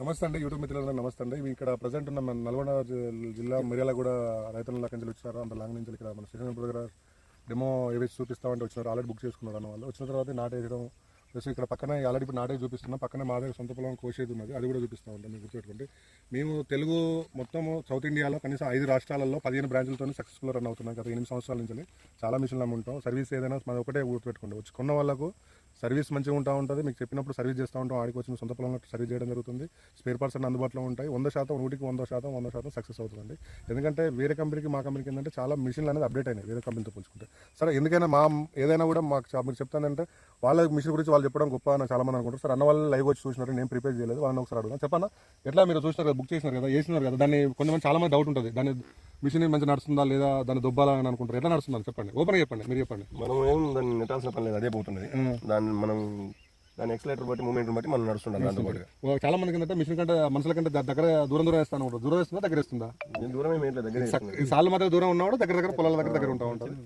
నమస్తే అండి యూట్యూబ్ మిత్రులందరూ నమస్తే అండి. ఇక్కడ ప్రజెంట్ ఉన్న మన నల్గొండ జిల్లా మిర్యాలగూడ రైతుల నుంచి వచ్చారు. అంత లాంగ్ నుంచి ఇక్కడ మన స్టేషన్ దగ్గర డెమో ఏవేసి చూపిస్తామంటే వచ్చినారు. ఆల్రెడీ బుక్ చేసుకున్నారు అన్న వాళ్ళు. వచ్చిన తర్వాత నాటేయడం ప్లస్ ఇక్కడ పక్కన ఆల్రెడీ ఇప్పుడు నాటే చూపిస్తున్నాం. పక్కన మా దగ్గర సొంత పొలం కోసేది ఉన్నది, అది కూడా చూపిస్తూ ఉంటాం. మీకు గుర్తుపెట్టుకోండి, మేము తెలుగు మొత్తం సౌత్ ఇండియాలో కనీసం 5 రాష్ట్రాలలో 15 బ్రాంచ్లతో సక్సెస్ఫుల్ రన్ అవుతున్నాం. గత 8 సంవత్సరాల నుంచి చాలా మిషన్లు అమ్ముంటాం. సర్వీస్ ఏదైనా మన ఒకటే గుర్తుపెట్టుకోండి, వచ్చి కొన్న వాళ్ళకు సర్వీస్ మంచిగా ఉంటా ఉంటుంది. మీకు చెప్పినప్పుడు సర్వీస్ చేస్తూ ఉంటాం. ఆడికి వచ్చి సొంత పొలంలో సర్వీస్ చేయడం జరుగుతుంది. స్పేర్ పార్ట్స్ అన్ని అందుబాటులో ఉంటాయి. 100% 100% సక్సెస్ అవుతుందండి. ఎందుకంటే వేరే కంపెనీకి మా కంపెనీకి ఏంటంటే చాలా మిషన్లు అనేది అప్డేట్ అయినాయి వేరే కంపెనీతో పోల్చుకుంటే. సరే ఎందుకైనా ఏదైనా కూడా మాకు మీరు చెప్తానంటే వాళ్ళ మిషన్ గురించి వాళ్ళు చెప్పడం గొప్ప అని చాలా మంది అనుకుంటారు. సార్ అన్న వాళ్ళు లైవ్ వచ్చి చూసినారు, నేను ప్రిపేర్ చేయలేదు. వాళ్ళని ఒకసారి అడుగుతాను. చెప్పన్నా ఎట్లా మీరు చూసినారు కదా, బుక్ చేసినారు కదా, వేసినారు కదా, దాన్ని కొంతమంది చాలా మంది డౌట్ ఉంటుంది, దాన్ని మిషన్ మంచి నడుస్తుందా లేదా, దాన్ని దుబ్బాలా అని అనుకుంటారు. ఎట్లా నడుస్తుందని చెప్పండి, ఓపెన్ చెప్పండి, మీరు చెప్పండి. మనం ఏం దాన్ని నెట్టాల్సిన పని లేదు, అదే పోతుంది. దాని ఎక్సలేటర్ బట్టి మూమెంట్ బట్టి మనం నడుస్తుంటాం. దాంతో పాటుగా చాలా మందికి ఏంటంటే మిషన్ కంటే మనుషుల కంటే దగ్గర దూరం వేస్తాను ఉంటుంది. దూరం వేస్తుందా దగ్గర వేస్తుందా? దూరం ఏమి దగ్గర సార్లు మాత్రం దూరం ఉన్నవాడు దగ్గర పొలాల దగ్గర ఉంటా ఉంటుంది.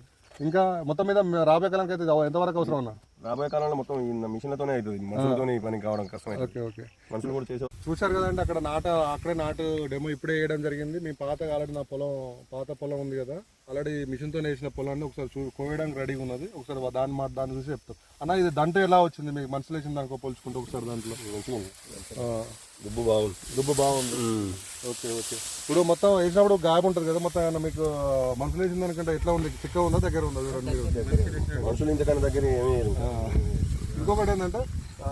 ఇంకా మొత్తం మీద రాబోయే కాలానికి అయితే ఎంతవరకు అవసరం ఉన్నా? రాబోయే కాలంలో మొత్తం మిషన్లతోనే అవుతుంది, మనుషులతో పని కావడం కష్టమే. ఓకే మనుషులు కూడా చేసే చూశారు కదండి, అక్కడే నాటు డెమో ఇప్పుడే వేయడం జరిగింది. మీ ఆల్రెడీ నా పాత పొలం ఉంది కదా, ఆల్రెడీ మిషన్తో వేసిన పొలాన్ని ఒకసారి కోయడానికి రెడీగా ఉన్నది. ఒకసారి దాన్ని చూసి చెప్తాం. అన్న ఇది దంట ఎలా వచ్చింది మీకు, మనుషులు వేసిన దానికో పోల్చుకుంటే ఒకసారి దాంట్లో దుబ్బు బాగుంది. ఓకే ఇప్పుడు మొత్తం వేసినప్పుడు గాయం ఉంటుంది కదా, మొత్తం ఏమన్నా మీకు మనుషులు వేసిన దానికంటే ఎట్లా ఉంది, చిక్క ఉందా దగ్గర ఉందా? మనుషులు ఇంతకన్నా దగ్గర ఏమీ. ఇంకొకటి ఏంటంటే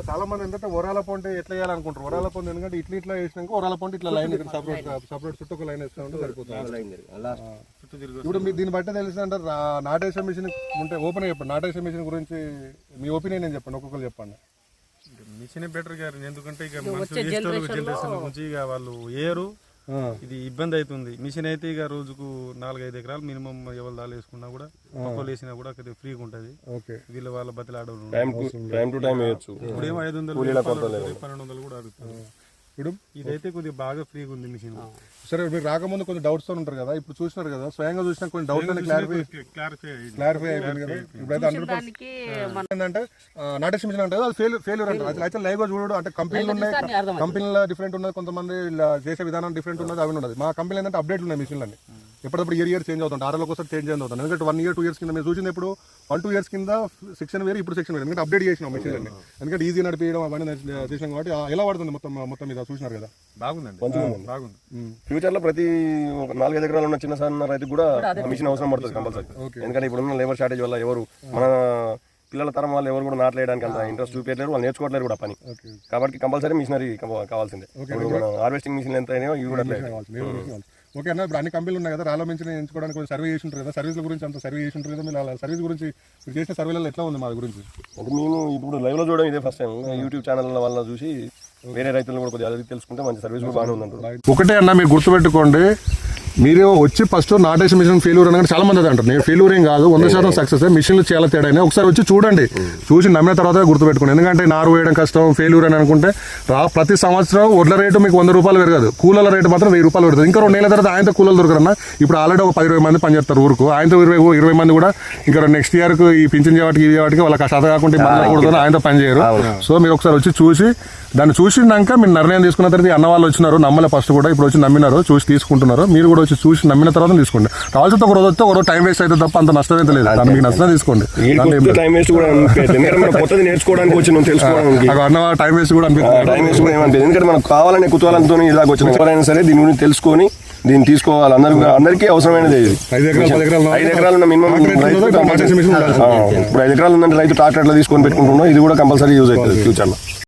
చాలా మంది ఏంటంటే ఒరాల పొంటి ఎట్లా వేయాలనుకుంటారు. ఒరాల పొంటి ఎందుకంటే ఇట్లా వేసినాక ఒరాల పొంటి ఇట్లా లైన్ సపరేట్ చుట్టూ ఒక లైన్ వేస్తూ ఉంటే సరిపోతుంది. ఇప్పుడు మీరు దీన్ని బట్టి తెలిసిందంటే నాటేసే మిషన్ ఉంటే ఓపెన్ చెప్పండి. నాటేసే మిషన్ గురించి మీ ఒపీనియన్ ఏం చెప్పండి, ఒక్కొక్కరు చెప్పండి. మిషన్ బెటర్ గారు, ఎందుకంటే ఇక జనరేషన్ నుంచి ఇక వాళ్ళు ఏరు, ఇది ఇబ్బంది అవుతుంది. మిషన్ అయితే ఇక రోజుకు 4-5 ఎకరాలు మినిమం ఎవరు దాలు వేసుకున్నా కూడా పక్కలు వేసినా కూడా ఫ్రీగా ఉంటుంది. వీళ్ళ వాళ్ళ బతిలాడలు ఇప్పుడు ఏమో 500 1200 కూడా అడుగుతారు. ఇప్పుడు ఇదైతే కొద్దిగా బాగా ఫ్రీగా ఉంది మిషన్. సరే మీరు రాకముందు కొంచెం డౌట్స్ తో ఉంటారు కదా, ఇప్పుడు చూసినారు కదా, స్వయంగా చూసినా కొన్ని డౌట్స్ క్లారిఫై అయిపోయింది కదా. ఇప్పుడైతే 100% ఏంటంటే నాటేషన్ మిషన్ అంటే అది ఫెయిల్యూర్ అంటారు. అయితే లైవ్ గా చూడడం అంటే కంపెనీలు ఉన్నాయి, కంపెనీలో డిఫరెంట్ ఉన్నది, కొంతమంది చేసే విధానం డిఫరెంట్ ఉన్నది, అవి ఉన్నది. మా కంపెనీ ఏంటంటే అప్డేట్ ఉన్నాయి మిషన్లు అన్ని, ఎప్పుడప్పుడు ఇయర్ చేంజ్ అవుతుంది, 6 నెలలకు ఒకసారి చేంజ్ అవుతుంది. ఎందుకంటే 1 year 2 years కింద మీరు చూసింది, ఇప్పుడు 1-2 years కింద సెక్షన్ వేరు, ఇప్పుడు సెక్షన్ వేరు. ఎందుకంటే అప్డేట్ చేసినాం మిషన్ అన్ని, ఎందుకంటే ఈజీ నడిపించడం అవన్నీ చేసినాం కాబట్టి ఎలా పడుతుంది మొత్తం మీద చూసినారు కదా, బాగుంది. ఫ్యూచర్ లో ప్రతి 4-5 ఎకరాలు ఉన్న చిన్న సన్న రైతు కూడా మిషన్ అవసరం పడుతుంది కంపల్సరీ. ఎందుకంటే ఇప్పుడున్న లేబర్ షార్టేజ్ వల్ల ఎవరు మన పిల్లల తరం వాళ్ళు ఎవరు కూడా నాటలేయడానికి అంత ఇంట్రెస్ట్ చూపించలేరు, వాళ్ళు నేర్చుకోవట్లేరు కూడా పని. కాబట్టి కంపల్సరీ మిషనరీ కావాల్సిందే. హార్వెస్టింగ్ మిషన్ ఎంత అయినా ఇవి కూడా ఓకే అన్న. ఇప్పుడు అన్ని కంపెనీలు ఉన్నాయి కదా, రాలో మించి ఎంచుకోవడానికి కొంచెం సర్వే చేసి ఉంటారు కదా, సర్వీస్ గురించి అంత సర్వే చేసి ఉంటారు కదా, మీరు సర్వీస్ గురించి మీరు చేసిన సర్వేలలో ఎట్లా ఉంది మా గురించి? అంటే మేము ఇప్పుడు లైవ్ లో చూడడం ఇదే ఫస్ట్ టైం. యూట్యూబ్ ఛానల్ వల్ల చూసి వేరే రైతులను కూడా కొద్దిగా అది తెలుసుకుంటే మంచి సర్వీస్ కూడా బాగానే ఉందంటారు. ఒకటే అన్న, మీరు గుర్తుపెట్టుకోండి, మీరు వచ్చి ఫస్ట్ నాటేషన్ మిషన్ ఫెయిల్యూర్ అనగానే చాలా మంది అంటారు. నేను ఫెయిల్యూర్ ఏం కాదు, 100% సక్సెస్. మిషన్లు చాలా తేడా. ఒకసారి వచ్చి చూడండి, చూసి నమ్మిన తర్వాత గుర్తుపెట్టుకోండి. ఎందుకంటే నారు వేయడం కష్టం, ఫెయిల్యూర్ అని అనుకుంటే ప్రతి సంవత్సరం వడ్ల రేటు మీకు 100 రూపాయలు పెరగదు, కూలీల రేటు మాత్రం 1000 రూపాయలు పెరుగుతుంది. ఇంకా 2 నెలల తర్వాత ఆయనతో కూలీలు దొరకరన్నా. ఇప్పుడు ఆల్రెడీ ఒక 10-20 మంది పనిచేస్తారు ఊరుకు, ఆయనతో 20 మంది కూడా ఇంకా నెక్స్ట్ ఇయర్కు ఈ పింఛన్ చేయడానికి వాళ్ళకి శాత కాకుండా ఆయనతో పని చేయరు. సో మీరు ఒకసారి వచ్చి చూసి దాన్ని చూసినాక మీరు నిర్ణయం తీసుకున్న తర్వాత అన్న వాళ్ళు వచ్చినారు, నమ్మలే ఫస్ట్ కూడా, ఇప్పుడు వచ్చి నమ్మినారు, చూసి తీసుకుంటున్నారు. మీరు కూడా వచ్చి చూసి నమ్మిన తర్వాత తీసుకోండి. కావాల్సి ఒక రోజు వస్తే ఒక రోజు టైం వేస్ట్ అయితే తప్ప అంత నష్టం అయితే లేదు. దాన్ని మీకు నష్టం తీసుకోండి. టైం వేస్ట్ కూడా నేర్చుకోవడానికి వచ్చి అన్న టైం వేస్ట్ కూడా అనిపిస్తుంది. ఎందుకంటే మనకు కావాలనే కుతూహలంతో ఇలాగ వచ్చిన ఎవరైనా సరే దీని గురించి తెలుసుకొని దీన్ని తీసుకోవాలి. అందరికీ అవసరమైనది. 5 ఎకరాలు ఉన్న మినిమం ఇప్పుడు 5 ఎకరాలు ఉందంటే రైతు ట్రాక్టర్ తీసుకొని పెట్టుకుంటున్నాం. ఇది కూడా కంపల్సరీ యూజ్ అవుతుంది ఫ్యూచర్ లో.